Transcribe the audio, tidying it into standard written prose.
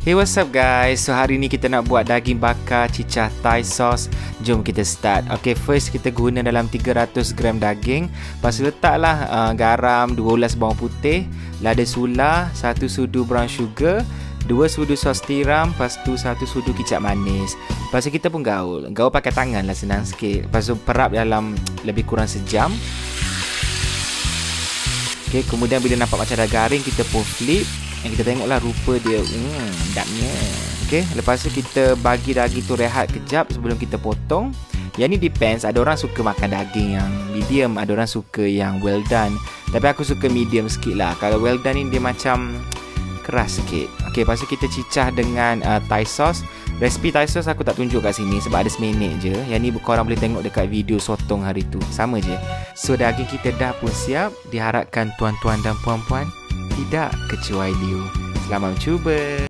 Hey, what's up guys? So hari ni kita nak buat daging bakar cicah Thai sauce. Jom kita start. Okay, first kita guna dalam 300 gram daging. Lepas tu letaklah garam, 2 ulas bawang putih, lada sula, 1 sudu brown sugar, 2 sudu sos tiram, lepas tu 1 sudu kicap manis. Lepas tu kita pun gaul. Gaul pakai tangan lah, senang sikit. Lepas tu perap dalam lebih kurang sejam. Okay, kemudian bila nampak macam dah garing, kita pun flip. Yang kita tengoklah rupa dia sedapnya. Okay, lepas tu kita bagi daging tu rehat kejap sebelum kita potong. Yang ni depends, ada orang suka makan daging yang medium, ada orang suka yang well done. Tapi aku suka medium sikit lah. Kalau well done ni dia macam keras sikit. Okay, lepas tu kita cicah dengan Thai sauce. Resipi Thai sauce aku tak tunjuk kat sini sebab ada seminit je. Yang ni korang boleh tengok dekat video sotong hari tu. Sama je. So daging kita dah pun siap. Diharapkan tuan-tuan dan puan-puan tidak kecewa Liu. Selamat mencuba.